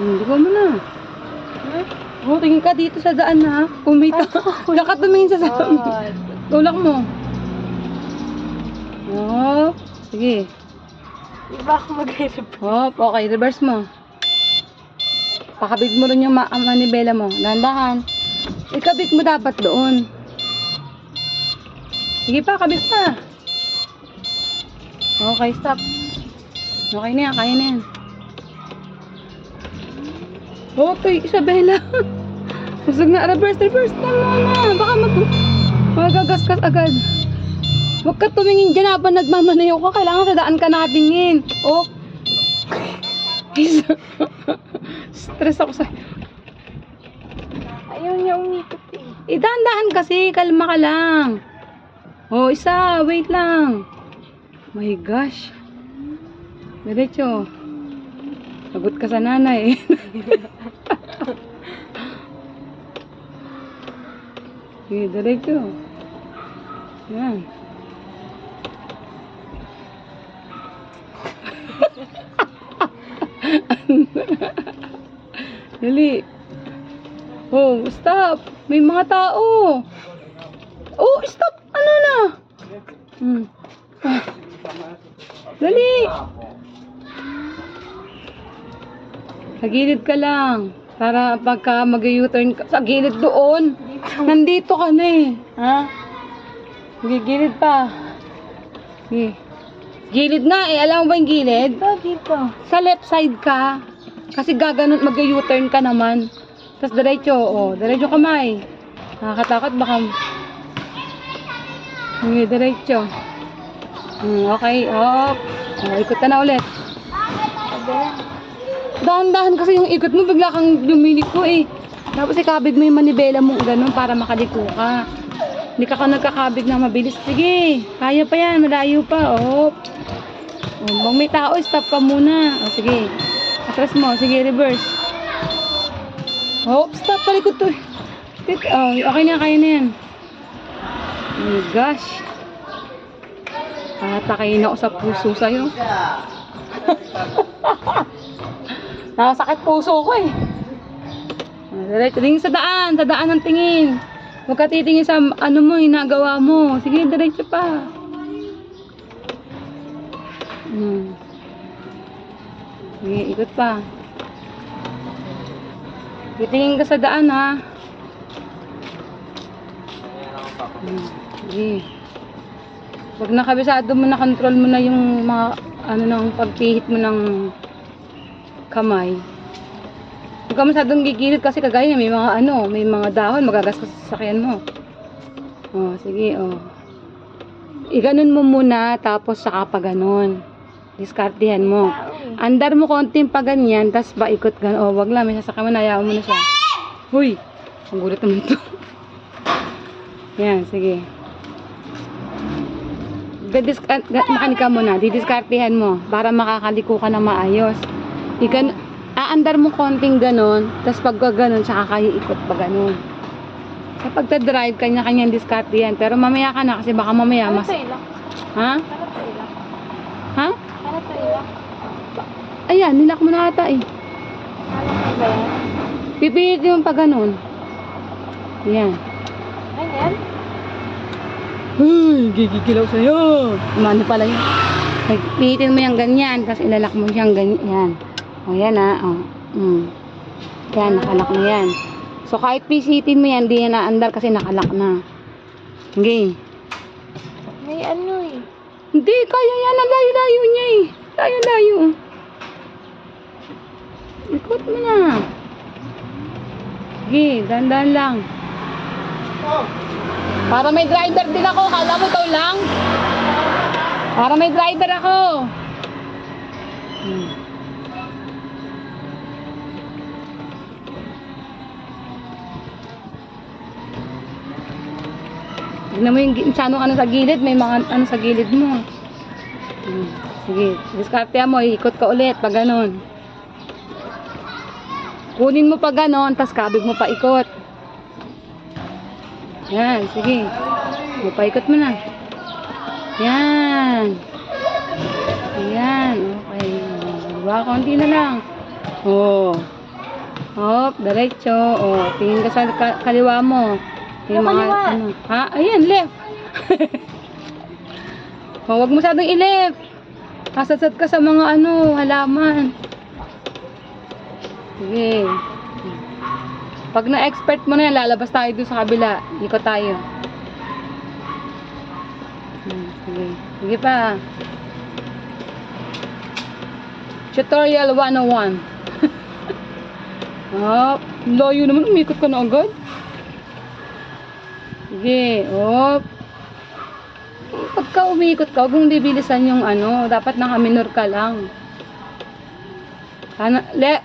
Hindi ko mo na. Oh, tingin ka dito sa daan ha. Kumita. Diyan ka tumingin sa daan. Tulak mo. Oh, sige. Di ba ako mag-reverse? Oh, okay. Reverse mo. Pakabit mo rin yung manibela mo. Dahan-dahan. Ikabit mo dapat doon. Sige pa, kabit pa. Okay, stop. Okay na yan, kaya na yan. Okay, Isabela. Usag na, reverse na muna. Baka magagaskas agad. Huwag ka tumingin dyan habang nagmamanayaw ka. Kailangan sa daan ka nakatingin. Oh. Stress ako sa... Ayaw niya umikot eh. Dahan-dahan kasi. Kalma ka lang. Oh, isa. Wait lang. My gosh. Diretso. Sagot ka sa nanay. Sige, diretso. Yan. Dali. Oh, stop. May mga tao. Oh, stop. Ano na? Dali. Sa gilid ka lang. Para pagka mag-u-turn ka. Sa gilid doon. Nandito ka na eh. Ha? Gilid pa. Sige. Gilid nga eh. Alam mo ba yung gilid? Dito. Sa left side ka. Kasi gaganon, mag-u-turn ka naman. Tapos diretso. Oh, diretso kamay. Nakakatakot baka. Sige, diretso. Okay. Oh, ikot ka na ulit. Dahan-dahan kasi yung ikot mo, bigla kang lumiliko eh. Tapos ikabig mo yung manibela mo ganun para makaliko ka. Hindi ka nagkakabig na mabilis. Sige, kaya pa yan, malayo pa. Oh. Bang may tao, stop ka muna. Oh, sige. Atras mo, sige, reverse. Oh, stop, palikot to. Oh, okay na, kaya na yan. Oh my gosh. Takayin ako sa puso sa'yo. Nakasakit puso ko eh. Tingin sa daan ng tingin. Huwag ka titingin sa ano mo, hinagawa mo. Sige, diretso pa. Sige, ikot pa. Titingin ka sa daan ha. Sige. Pag nakabisado mo na, control mo na yung mga ano nang pagpihit mo ng kamay. Huwag ka masyadong gigilid kasi kagaya may mga ano, may mga dahon magagastos sa sasakyan mo. Oh, sige, oh. Iganon mo muna tapos saka pa ganon. Diskartehan mo. Andar mo konting pa ganyan, tapos paikot ganon. Oh, wag lang, may sasakyan mo na, hayaan mo na siya. Huy! Ang gulat naman ito. Yan, sige. Makanika mo na, didiskartehan mo para makakaliko ka na maayos. Aandar mo konting ganon, tapos pag ganon, tsaka kayo ikot pa ganon. Sa pagta-drive, kanya-kanyang diskartehan. Pero mamaya ka na, kasi baka mamaya mas... Ha? Ha? Ayan, nilak mo na ata eh. Pipilit yung pa ganon. Ayan. Ayan? Gigigilaw sa'yo. Ano pala yun? Pihitin mo yung ganyan, tapos ilalak mo siyang ganyan. O yan ha. Yan, nakalak na yan. So kahit pisitin mo yan, di yan naandar kasi nakalak na. Okay. May ano eh. Hindi, kaya yan. Ang layo-layo niya eh. Layo-layo. Ikot mo na. Sige, dandan lang. Para may driver din ako. Kala mo ikaw lang? Para may driver ako. Tignan mo yung ano sa gilid. May mga ano sa gilid mo. Sige, diskartehan mo. Ikot ka ulit pag ganon. Kunin mo pa ganon, tas kabig mo pa ikot. Yan, sige. Paikot mo na. Yan. Yan, okay. Diba, konti na lang. Oh. Hop, diretso. O, tingin ka sa kaliwa mo. Yung Ano kaliwa? ano. Ha? Ayan, left. O, wag mo masyadong i-left. Kasasad ka sa mga ano, halaman. Sige. Pag na-expert mo na yan, lalabas tayo dun sa kabila. Ikot tayo. Sige. Sige pa. Tutorial 101. Hop. Layo naman. Umikot ka na agad. Sige. Hop. Pagka umikot ka, huwag mong bibilisan yung ano. Dapat naka-minor ka lang.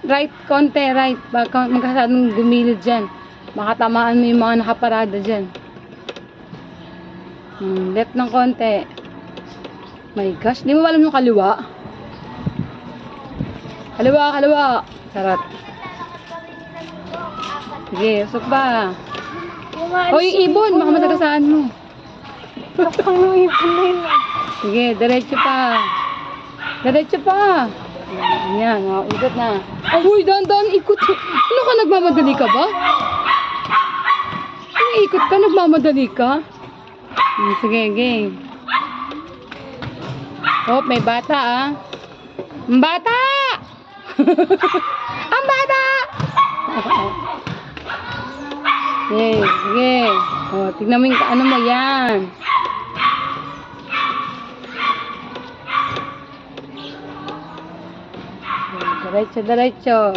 Right, konti, right. Baka magkasadong gumilid dyan. Baka tamaan mo yung mga nakaparada dyan. Left ng konti. My gosh, di mo alam yung kaliwa? Kaliwa. Sarap. Sige, usok ba? O, yung ibon, baka matagasaan mo. Kapang yung ibon na yun. Sige, diretso pa. Diretso pa. Ayan, ikot na. Uy, dahan-dahan, ikot. Ano ka, nagmamadali ka ba? Ikot ka, nagmamadali ka? Sige, game. Oh, may bata ah. Ang bata! Ang bata! Sige. Oh, tignan mo yung ano mo yan. Diretso.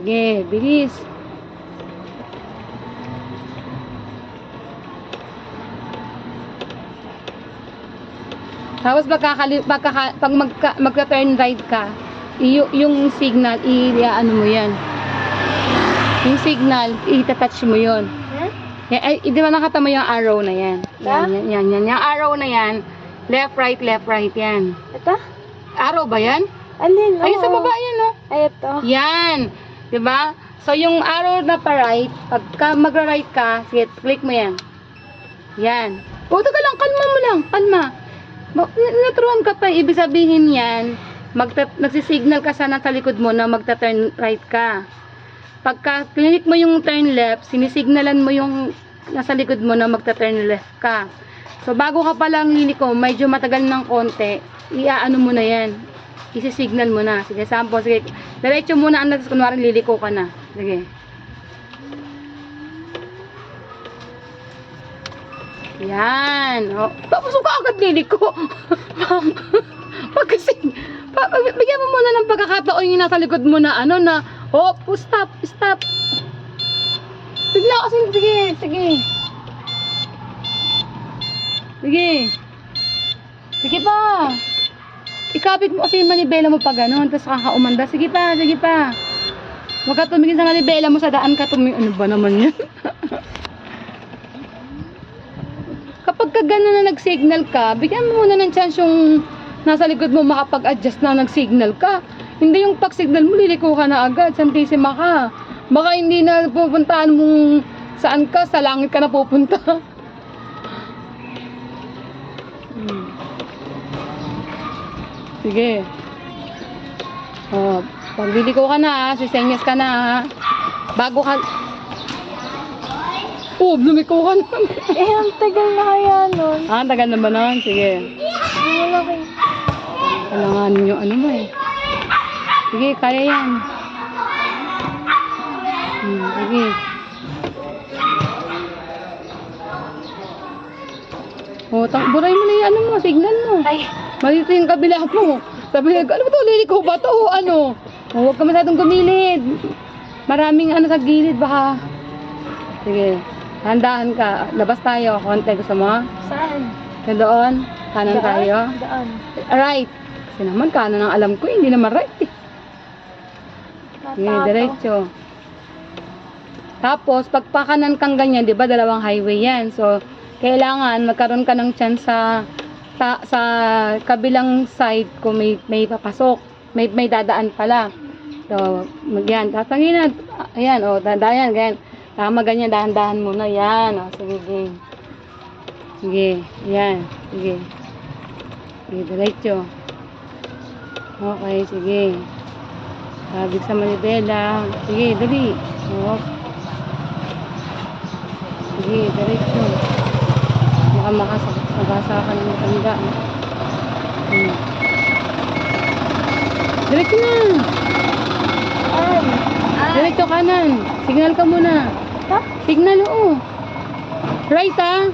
Sige, bilis. Tapos pag magka-turn right ka, yung signal, ano mo yan. Yung signal, itatouch mo yun. Di ba nakatama yung arrow na yan? Yan. Yung arrow na yan, left, right yan. Ito? Arrow ba yan? Alin? Ayun sa baba yan, no? Ay, ito. Yan. Diba? So, yung arrow na pa-right, pagka magra-right ka, sige, click mo yan. Yan. O, taga lang, kalma mo lang. Kalma. Naturuan ka pa, ibig sabihin yan, nagsisignal ka sana sa likod mo na magta-turn right ka. Pagka click mo yung turn left, sinisignalan mo yung nasa likod mo na magta-turn left ka. So, bago ka palang liliko, medyo matagal ng konti, iaano mo na yan. Isi-signal mo na. Sige, sample. Sige, diretso muna, tapos kunwari liliko ka na. Sige. Yan. O, tapos ka agad liliko. Bigyan mo muna ng pagkakataon yung nasa likod mo na ano na, hop, stop. Bigla kasi, sige. Sige pa. Ikapit mo kasi yung manibela mo pa ganun, tapos kakaumanda. Sige pa. Huwag ka tumingin sa manibela mo, sa daan ka tumingin. Ano ba naman yan? Kapag ka gano'n na nag-signal ka, bigyan mo muna ng chance yung nasa likod mo makapag-adjust na nag-signal ka. Hindi yung pag-signal mo, liliko ka na agad, santisima ka. Baka hindi na pupuntahan mong saan ka, sa langit ka na pupunta. Sige. O, pag liliko ka na, sisenyas ka na, bago ka... Oh, lumiko ka na. Ang tagal na kaya nun. Ang tagal na ba nun? Sige. Wala kayo. Kailanganin yung ano mo eh. Sige, kaya yan. Sige. O, buray mo na yung ano mo, signal mo. Ay. Malito yung kabila mo. Sabi niya, ano ba ito? Liliko ba ito? O ano? O, huwag ka masyadong gumilid. Maraming ano sa gilid, baka. Sige. Handaan ka. Labas tayo. Konti. Gusto mo? Saan? Doon. Kanan tayo. Daan. Right. Kasi naman, kanan ang alam ko. Hindi naman right eh. Sige, diretso. Tapos, pag pakanan kang ganyan, di ba, dalawang highway yan. So, kailangan magkaroon ka ng chance sa kabilang side kung may papasok. May dadaan pala. So, yan. Tatangin na. Ayan, o, dadayan, ganyan. Tama, ganyan, dahan-dahan muna. Yan, o, sige, game. Sige, yan. Sige. Sige, diretso. Okay, sige. Sabi sa manibela. Sige, dali. Oh. Sige, diretso. Baka makasakan ng matanda. Diretso na. Diretso kanan. Signal ka muna. Ha? Signal, oo. Right, ha?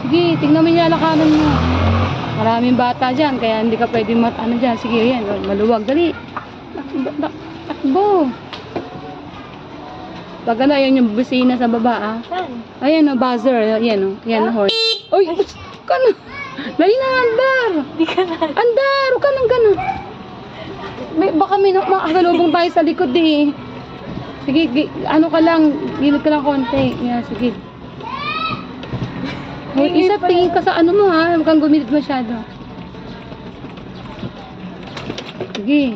Sige, tingnan mo yung alakanan mo. Maraming bata dyan, kaya hindi ka pwede ano dyan. Sige, yan. Maluwag. Dali. Takbo. Pag ano, yan yung busina sa baba, ah. Saan? Ayan, buzzer. Yan, yan, horn. Uy, ka na. Dali na, andar. Di ka na. Andar, huwag ka nang gano'n. Baka may makasalubong tayo sa likod, eh. Sige, ano ka lang, gilid ka lang konti. Yan, sige. Hoy, isa, tingin ka sa ano mo, ha? Huwag kang gumilid masyado. Sige.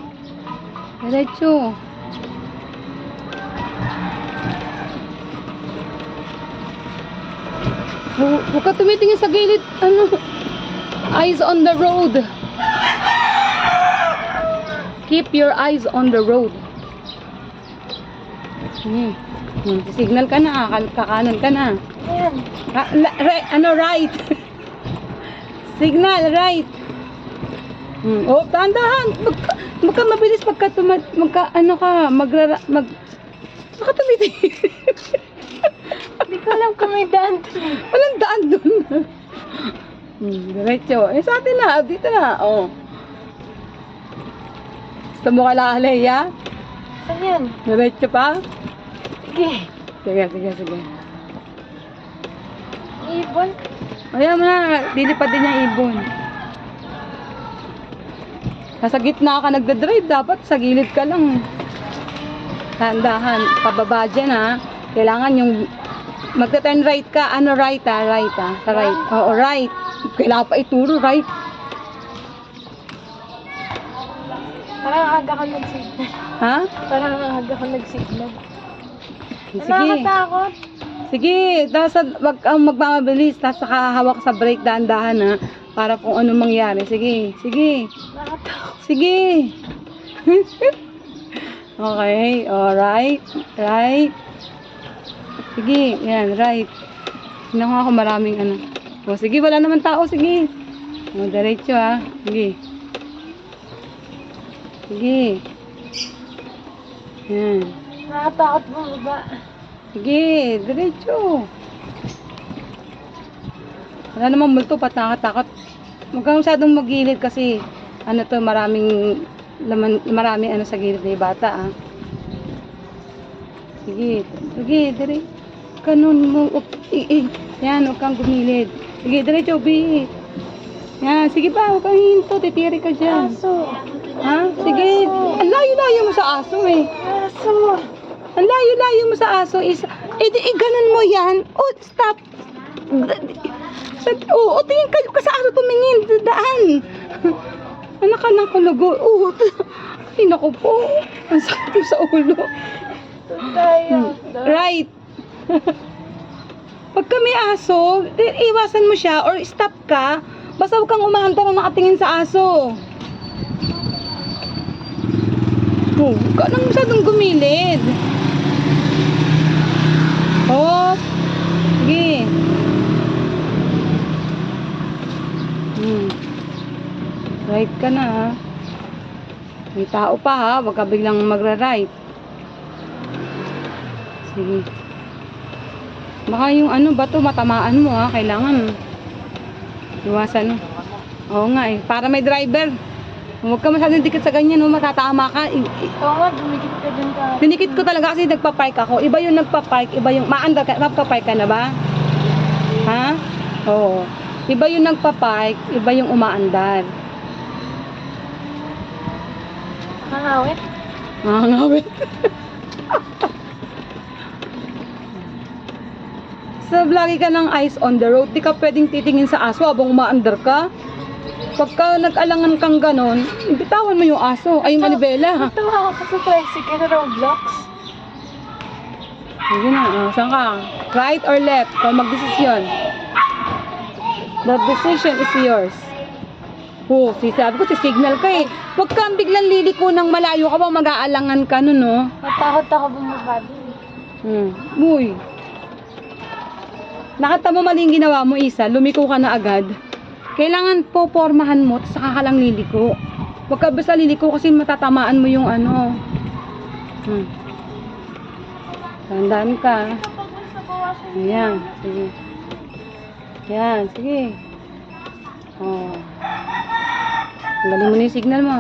Diretso. Huwag ka tumitingin sa gilid. Ano? Eyes on the road. Keep your eyes on the road. Signal ka na. Kakanan ka na. Ayan. Right. Signal, right. Oh, dahan-dahan. Magka mabilis pagka baka tumitingin. Di ko alam kung may daan dun eh. Walang daan dun. Diretso. Sa atin na. Dito na. Oh. Gusto mo kalalay, ha? Saan yan? Diretso pa? Sige. Sige. Ibon. Ayan mo na. Dilipad din yung ibon. Nasa gitna ka nagdadrive. Dapat sa gilid ka lang. Tandahan. Pababa dyan, ha? Kailangan yung magta-turn right ka. Ano right, ha? Right, ha? Sa right. Oo, right. Kailangan pa ituro, right. Parang aga ka nag-signal. Ha? Parang aga ka nag-signal. Sige. Nakakatakot. Sige. Tapos wag kang magmamabilis. Tapos nakahawak sa brake dahan-dahan, ha? Para kung ano mangyari. Sige. Nakakatakot. Sige. Okay. Alright. Right. Sige. Yan. Right. Tingnan ko ako maraming ano. O, sige. Wala naman tao. Sige. O, diretso, ha. Sige. Yan. Nakakatakot mo ba? Sige. Diretso. Wala namang multo. Pat nakakatakot. Huwag kang masyadong magilid kasi ano to, maraming ano sa gilid na yung bata, ah. Sige, dire. Ganun mo. Yan, huwag kang gumilid. Sige, diretso, bi. Yan, sige pa, huwag kang hinto, titiri ka dyan. Aso. Ha? Sige. Ang layo-layo mo sa aso, eh. Aso. Ang layo-layo mo sa aso is, ganun mo yan. Oh, stop. Tingin ka sa aso tumingin, daan. Anak ka ng kulugo. Ay, naku po. Ang sakit sa ulo. Tayo. Right. Pagka may aso, iwasan mo siya or stop ka. Basta huwag kang umaantara na nakatingin sa aso. Huwag ka nang masyadong gumilid. Sige. Right ka na, ha. May tao pa, ha. Huwag ka biglang magra-right. Sige. Baka yung bato matamaan mo, ha. Kailangan iwasan mo. Oo nga, eh. Para may driver. Huwag ka masyadong dikit sa ganyan, no. Matatama ka. Oo nga, dumikit ka dun ka. Dinikit ko talaga kasi nagpa-park ako. Iba yung nagpa-park, iba yung maandar ka. Nagpa-park ka na ba? Ha? Oo. Iba yung nagpa-park, iba yung umaandar. Hangawit? Ngawit. So, lagi ka ng eyes on the road. Di ka pwedeng titingin sa aso habang umaandar ka. Pagka nag-alangan kang ganon, bitawan mo yung aso. Ay, yung manibela. Ito ako sa tricycle Roblox. Sige na. Saan ka? Right or left? Kung mag-desisyon. The decision is yours. Oh, sabi ko, signal ka eh. Huwag kang biglang liliko ng malayo ka ba, mag-aalangan ka nun, no? Natakot ako bumaba doon. Uy. Nakita mo mali yung ginawa mo, Isa. Lumiko ka na agad. Kailangan po pormahan mo, tapos saka ka lang liliko. Huwag ka basta liliko kasi matatamaan mo yung ano. Tandaan ka. Ayan, sige. Ayan, sige. Oh. Galing mo na yung signal mo.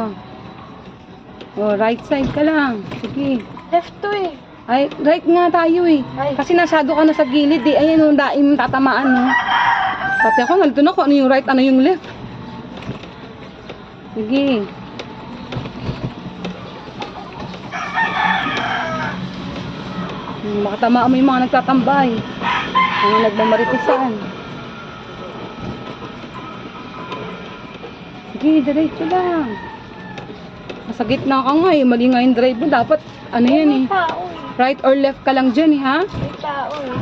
Oh, right side ka lang. Sige. Left to eh. Ay, right nga tayo eh. Ay. Kasi nasado ka na sa gilid eh. Ayan o, daim tatamaan no. Pati ako, nalito na ko. Ano yung right, ano yung left. Sige. Makatamaan mo yung mga nagtatambay. Mga nagmamaritisan. Sige, diretso lang. Nasa gitna ka nga eh. Mali nga yung drive mo. Dapat, ano yan eh. May tao eh. Right or left ka lang dyan eh, ha? May tao eh.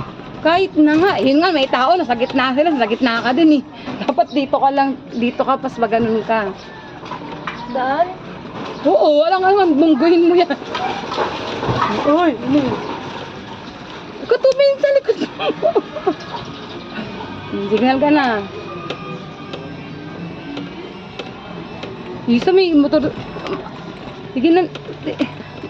Kahit na nga, yun nga, may tao, nasa gitna sila, nasa gitna ka din eh. Dapat dito ka lang, dito ka, pas maganon ka. Daan? Oo, walang alam, bungguhin mo yan. Uy, ano? Ikaw tumingin sa likod mo. Signal ka na. Isa may motor. Sige na.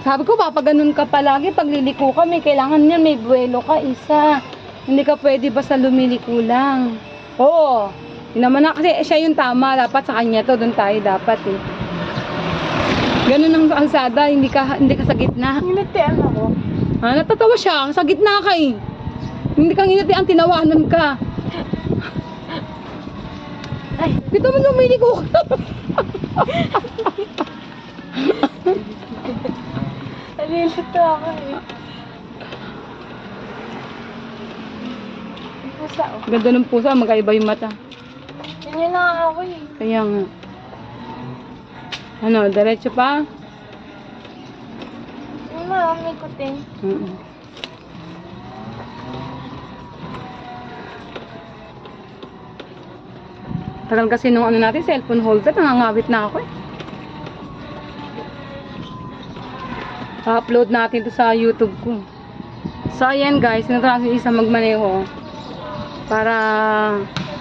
Sabi ko, papaganon ka palagi. Pag liliko ka, may kailangan yan. May buwelo ka, Isa. Hindi ka pwede basta lumiliko lang. Oo. Yun naman na. Kasi siya yung tama. Dapat sa kanya to. Doon tayo dapat eh. Ganun ang kalsada. Hindi ka sa gitna. Nginitian ako. Ha? Natatawa siya. Sa gitna ka eh. Hindi kang inatian. Tinawanan ka. Ay. Dito mo lumiliko ka. Nalilito ako eh. Ang pusa oh. Ganda ng pusa. Magkaiba yung mata. Yan yung nakakawa eh. Kaya nga. Ano, diretso pa? Yung mga may kuting. Tagal kasi nung ano natin, cellphone holder, nangangawit na ako eh. upload natin to sa YouTube ko. So ayan guys, sinatransin yung isa magmaneho para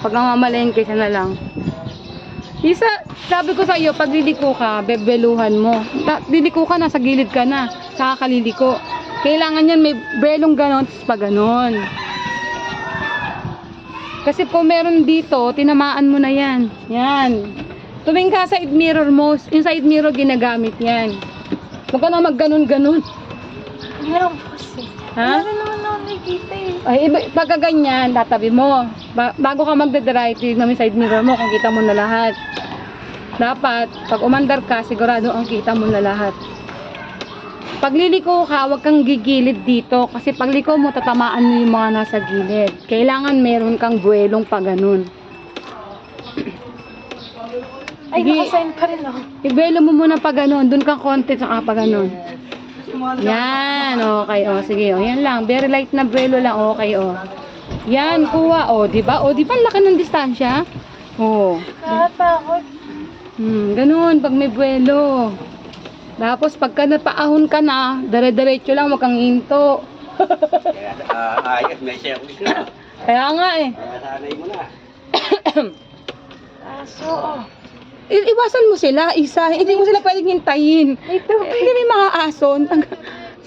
pag namamalengke siya na lang. Isa, sabi ko sa iyo, pag liliko ka, bebeluhan mo. Liliko ka na, sa gilid ka na, saka kaliliko. Kailangan yan may belong ganon, tapos pa ganon. Kasi kung meron dito, tinamaan mo na yan. Yan. Tumingin ka sa side mirror mo, yung side mirror ginagamit yan. Huwag ka na mag-ganon-ganon. Meron po kasi. Ha? Wala naman ako nakikita eh. Ay, pagka ganyan, tatabi mo. Bago ka magdadrive, tignan mo yung side mirror mo kung kita mo na lahat. Dapat, pag umandar ka, sigurado ang kita mo na lahat. Pag liliko ka, huwag kang gigilid dito. Kasi pag liko mo, tatamaan mo yung mga nasa gilid. Kailangan meron kang buwelong pa ganun. Ay, Sige. nakasign pa rin ako. Ibuelo mo muna pa ganun. Doon kang konti, saka pa ganun. Yan, okay, o, sige, o, yan lang, very light na buwelo lang, okay, o. Yan, kuha, o, diba? O, di ba ang laki ng distansya? O, Nakatakot. ganun, pag may buwelo. Tapos, pagka napaahon ka na, dire-diretso lang, wag kang hinto. Ayos, may service na. Kaya nga, eh. Sanay mo na. Aso, oh. Iwasan mo sila, isa, hindi mo sila pwedeng hintayin. Ito, Hindi may mga aso.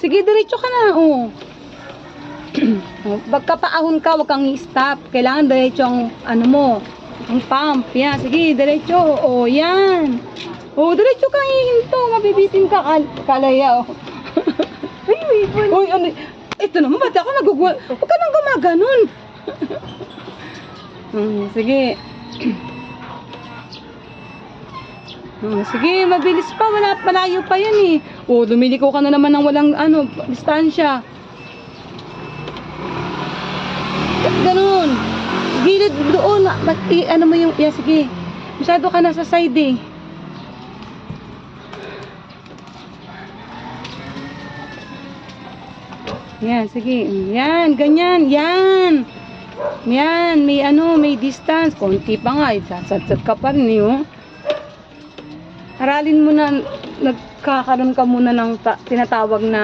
Sige, diretso ka na, o. Pagka paahon ka, wag kang i-stop. Kailangan diretso ang, ano mo, ang pump. Yan, sige, diretso. O, yan. O, diretso kang hihinto. Mabibitin ka, kalaya, o. uy, may buwan. Uy, ano, ito naman, ba't ako nagugul? Huwag ka nang gumaganon. Sige. Sige, mabilis pa. Malayo pa yan, eh. O, lumiliko ka na naman ng walang, ano, distansya. Ganun. Gilid doon. Ano mo yung, yeah, sige. Masyado ka nasa side, eh. Yan, sige. Yan, ganyan. Yan. Yan, may ano, may distance. Konti pa nga, sadsad ka pa rin, eh, oh. Aralin mo na, nagkakaroon ka muna ng tinatawag na,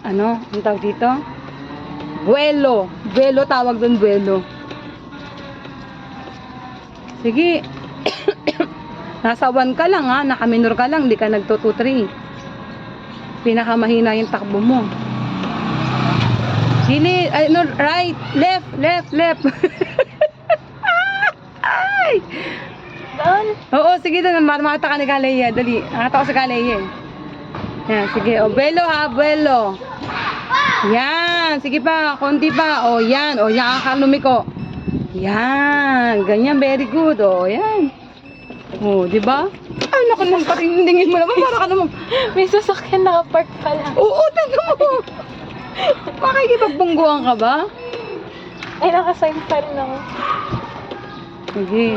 ano, ang tawag dito? Buwelo. Buwelo, tawag doon, buwelo. Sige. Nasa 1 ka lang ha, nakaminor ka lang, di ka nagto 2-3. Pinakamahina yung takbo mo. Gilid, ay, no, right, left, left, left. Ay! Doon. Oo, sige doon, makita ka ni Kaleya, dali. Nakita ko si Kaleya. Yan, sige, o, buwelo ha, buwelo. Yan, sige pa, konti pa. O, yan, ang lumiko. Yan, ganyan, very good. O, yan. O, di ba? Ay, naku naman, patingin mo naman, para ka naman. May sasakyan nakapark pala. Oo, tignan mo. Makikipagbungguan ka ba? Ay, nakasign pa rin ako. Sige.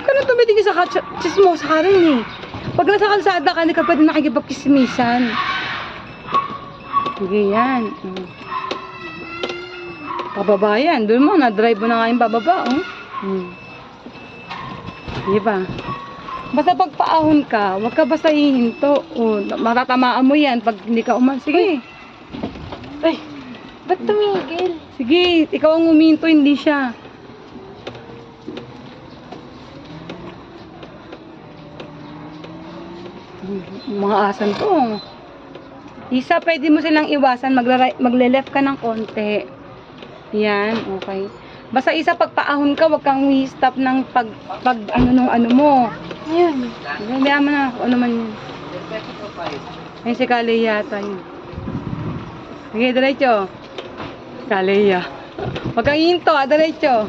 Kano tumitingin sa chismosa ka rin eh. Pag nasa kalsada ka, hindi ka pwede nakikipagkismisan. Sige, yan. Pababa yan. Doon mo, na-drive mo na nga yung pababa, oh. Sige pa. Basta pag paahon ka, huwag ka basta hihinto. Oh, matatamaan mo yan pag hindi ka Sige. Ay, ba't tumigil? Sige, ikaw ang huminto, hindi siya. Mga asan to. Isa, pwede mo silang iwasan. Magle-left ka ng konti. Yan, okay. Basta isa, pag paahon ka, wag kang stop ng pag ano mo. Ayun. Hindi mo na, ano man yun. Ayun si Kaleya yata yun. Sige, diretso. Kaleya. Wag kang hinto, diretso.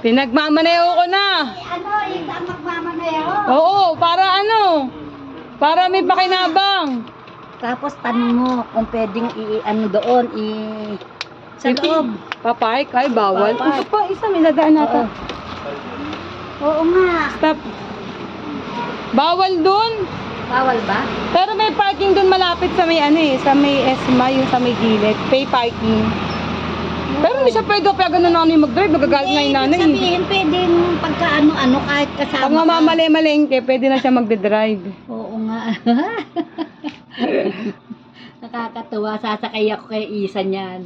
Pinagmamanayaw ko na. Ano, yung magmamanayaw? Oo, para ano? Para may pakinabang. Tapos tanong mo kung pwedeng ano doon, sa loob. Papark? Ay, bawal. Papark. Ito pa, isa, may nadaan natin. Oo nga. Stop. Bawal dun. Bawal ba? Pero may parking dun malapit sa may ano eh, sa may ESMA, yung sa may gilid. Pay parking. Pero hindi siya pwede kaya ganun na yung mag-drive. Nagagalit nga yung nanay. Sabihin, pwedeng pagka ano kahit kasama Pag mamamali-malengke, pwede na siya magde-drive. Oo nga. Nakakatuwa, sasakay ako kay Isa niyan.